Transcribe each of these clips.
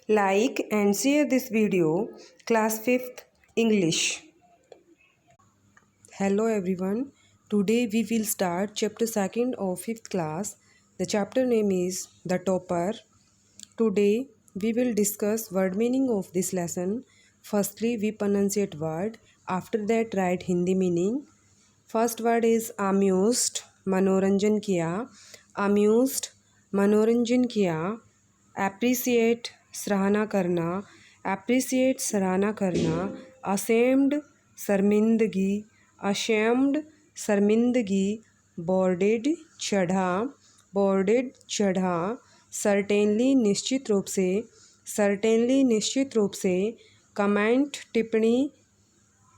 Like and share this video. Class 5th English. Hello everyone. Today we will start chapter 2nd of 5th class. The chapter name is The Topper. Today we will discuss word meaning of this lesson. Firstly we pronunciate word. After that write Hindi meaning. First word is amused. मनोरंजन किया. Amused मनोरंजन किया. Appreciate सराहना करना. Appreciate सराहना करना. Ashamed शर्मिंदगी. Ashamed शर्मिंदगी. Boarded चढ़ा. Boarded चढ़ा. Certainly निश्चित रूप से. Certainly निश्चित रूप से. Comment टिप्पणी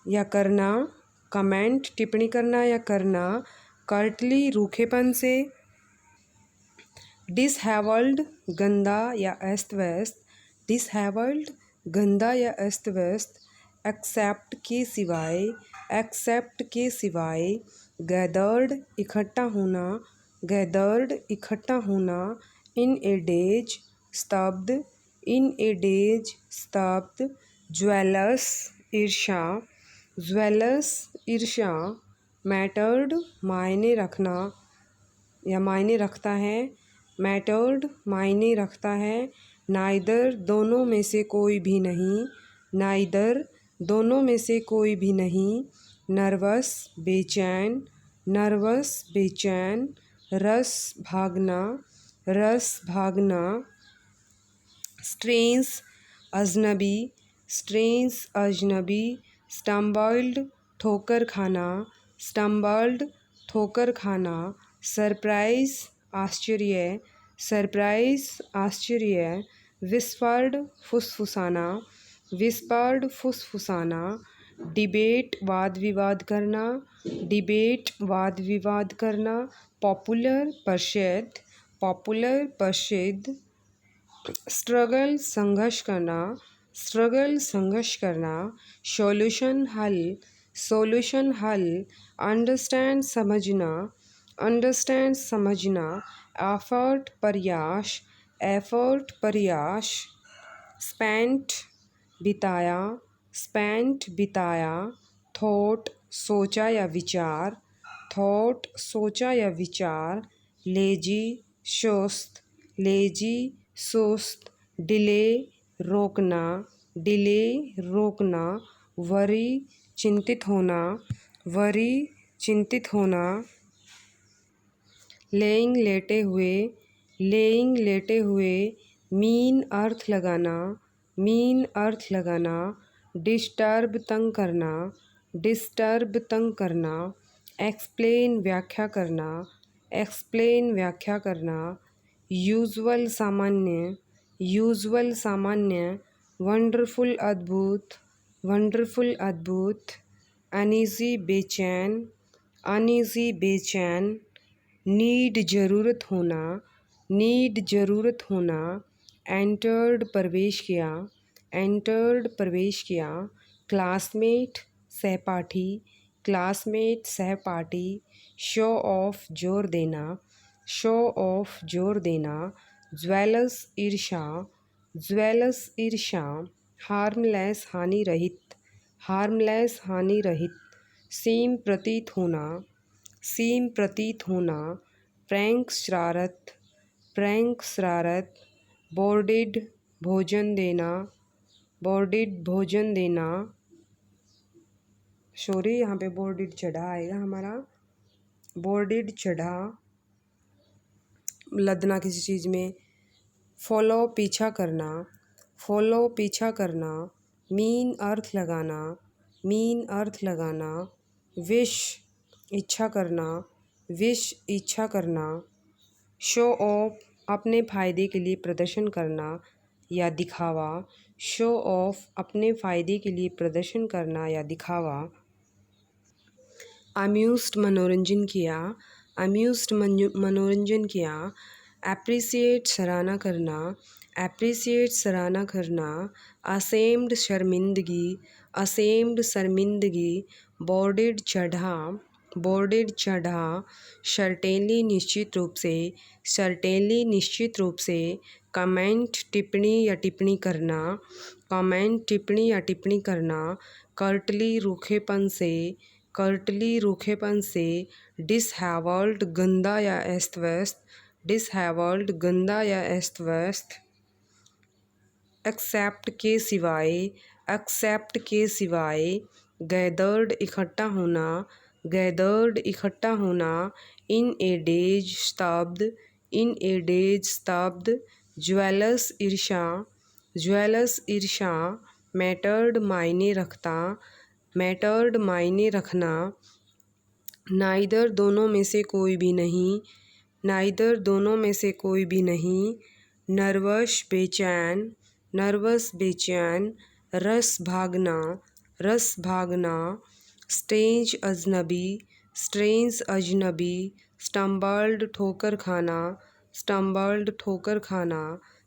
या करना. कमेंट टिप्पणी करना या करना. कर्टली रूखेपन से. डिसहेवल्ड गंदा या अस्त व्यस्त. डिसहेवल्ड गंदा या अस्त व्यस्त. एक्सेप्ट के सिवाय. एक्सेप्ट के सिवाय. गैदर्ड इकट्ठा होना. गैदर्ड इकट्ठा होना. इन ए डेज स्तब्ध. इन ए डेज स्तब्ध. ज्वेलस ईर्ष्या. ज्वेलस ईर्ष्या. मैटर्ड मायने रखना या मायने रखता है. मैटर्ड मायने रखता है. नाइदर दोनों में से कोई भी नहीं. नाइदर दोनों में से कोई भी नहीं. नर्वस बेचैन. नर्वस बेचैन. रस भागना. रस भागना. स्ट्रेंज अजनबी. स्ट्रेंज अजनबी. स्टम्बल्ड ठोकर खाना. स्टम्बल्ड ठोकर खाना. सरप्राइज आश्चर्य. सरप्राइज आश्चर्य. विस्पर्ड फुसफुसाना. विस्पर्ड फुसफुसाना. डिबेट वाद विवाद करना. डिबेट वाद विवाद करना. पॉपुलर प्रसिद्ध. पॉपुलर प्रसिद्ध. स्ट्रगल संघर्ष करना. स्ट्रगल संघर्ष करना. सॉल्यूशन हल. सॉल्यूशन हल. अंडरस्टैंड समझना. अंडरस्टैंड समझना. एफर्ट प्रयास. एफर्ट प्रयास. स्पेंट बिताया. स्पेंट बिताया. थॉट सोचा या विचार. थॉट सोचा या विचार. लेजी सुस्त. लेजी सुस्त. डिले रोकना. डिले रोकना. वरी चिंतित होना. वरी चिंतित होना. लेइंग लेटे हुए. लेइंग लेटे हुए. मीन अर्थ लगाना. मीन अर्थ लगाना. डिस्टर्ब तंग करना. डिस्टर्ब तंग करना. एक्सप्लेन व्याख्या करना. एक्सप्लेन व्याख्या करना. यूजुअल सामान्य. यूजुअल सामान्य. वंडरफुल अद्भुत. वंडरफुल अद्भुत. अनईजी बेचैन. अनईजी बेचैन. नीड ज़रूरत होना. नीड ज़रूरत होना. एंटर्ड प्रवेश किया. एंटर्ड प्रवेश किया. क्लासमेट सहपाठी. क्लासमेट सहपाठी. शो ऑफ जोर देना. शो ऑफ जोर देना. ज्वेलस ईर्ष्या. ज्वेलस ईर्ष्या. हार्मलेस हानि रहित. हार्मलेस हानि रहित. सीम प्रतीत होना. सीम प्रतीत होना. प्रैंक शरारत. प्रैंक शरारत. बोर्डेड भोजन देना. बोर्डेड भोजन देना. सॉरी यहाँ पे बोर्डेड चढ़ा आएगा हमारा. बोर्डेड चढ़ा. लदना किसी चीज़ में. फॉलो पीछा करना. फॉलो पीछा करना. मीन अर्थ लगाना. मीन अर्थ लगाना. विश इच्छा करना. विश इच्छा करना. शो ऑफ अपने फ़ायदे के लिए प्रदर्शन करना या दिखावा. शो ऑफ अपने फ़ायदे के लिए प्रदर्शन करना या दिखावा. अम्यूज्ड मनोरंजन किया. अम्यूज्ड मनोरंजन किया. एप्रिसिएट सराहना करना. एप्रिसिएट सराहना करना. असेम्ड शर्मिंदगी. असेम्ड शर्मिंदगी. बोर्डेड चढ़ा. बोर्डेड चढ़ा. सर्टेनली निश्चित रूप से. सर्टेनली निश्चित रूप से. कमेंट टिप्पणी या टिप्पणी करना, कमेंट टिप्पणी या टिप्पणी करना, कर्टली रूखेपन से, कर्टली रूखेपन से, डिसहेवल्ड गंदा या अस्त व्यस्त, डिसहेवल्ड गंदा या अस्त व्यस्त, एक्सेप्ट के सिवाय, एक्सेप्ट के सिवाय, गैदर्ड इकट्ठा होना, गैदर्ड इकट्ठा होना, इन ए डेज स्तब्ध, इन ए डेज स्तब्ध, ज्वेलस ईर्षा, ज्वेलस ईर्षा, मैटर्ड मायने रखता, मैटर्ड मायने रखना, नाइदर दोनों में से कोई भी नहीं, नाइदर दोनों में से कोई भी नहीं, नर्वस बेचैन, नर्वस बेचैन, रस भागना, रस भागना, स्ट्रेंज अजनबी, स्ट्रेंज अजनबी, स्टम्बल्ड ठोकर खाना, स्टम्बल्ड ठोकर खाना,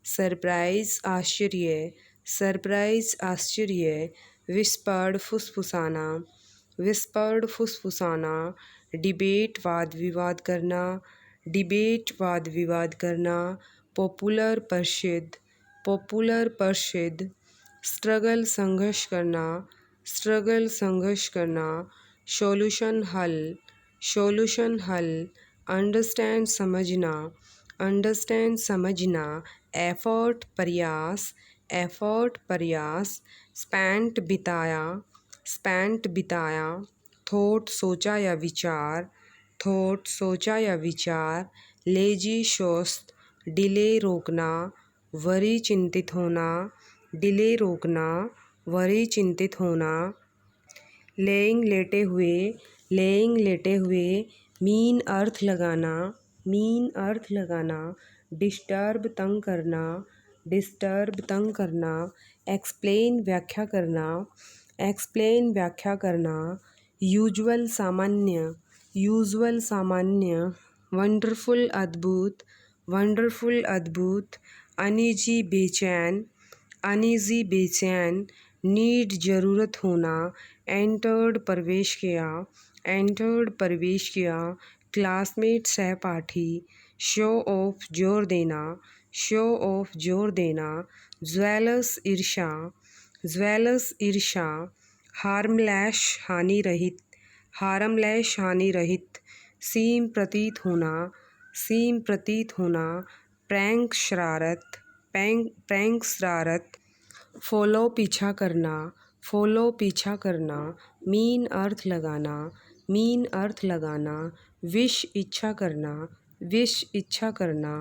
सरप्राइज आश्चर्य, सरप्राइज आश्चर्य, विस्पर्ड फुसफुसाना, विस्पर्ड फुसफुसाना, डिबेट वाद विवाद करना, डिबेट वाद विवाद करना, पॉपुलर प्रसिद्ध, पॉपुलर प्रसिद्ध, स्ट्रगल संघर्ष करना, स्ट्रगल संघर्ष करना, सॉल्यूशन हल, सॉल्यूशन हल, अंडरस्टैंड समझना, अंडरस्टैंड समझना, एफर्ट प्रयास, एफर्ट प्रयास, स्पेंट बिताया, स्पेंट बिताया, थॉट सोचा या विचार, थॉट सोचा या विचार, लेजी सुस्त, डिले रोकना, वरी चिंतित होना, डिले रोकना, वरी चिंतित होना, लेइंग लेटे हुए, लेइंग लेटे हुए, मीन अर्थ लगाना, मीन अर्थ लगाना, डिस्टर्ब तंग करना, डिस्टर्ब तंग करना, एक्सप्लेन व्याख्या करना, एक्सप्लेन व्याख्या करना, यूजुअल सामान्य, यूजुअल सामान्य, वंडरफुल अद्भुत, वंडरफुल अद्भुत, अनईजी बेचैन, अनईजी बेचैन, नीड ज़रूरत होना, एंटर्ड प्रवेश किया, एंटर्ड प्रवेश किया, क्लासमेट सहपाठी, शो ऑफ जोर देना, शो ऑफ जोर देना, ज्वेलस ईर्षा, ज्वेलस ईर्षा, हार्मलेस हानि रहित, हार्मलेस हानि रहित, सीम प्रतीत होना, सीम प्रतीत होना, प्रैंक शरारत, प्रैंक शरारत, फॉलो पीछा करना, फॉलो पीछा करना, मीन अर्थ लगाना, मीन अर्थ लगाना, विश इच्छा करना, विश इच्छा करना,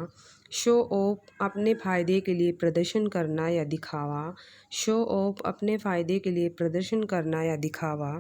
शो ऑफ अपने फ़ायदे के लिए प्रदर्शन करना या दिखावा, शो ऑफ अपने फ़ायदे के लिए प्रदर्शन करना या दिखावा,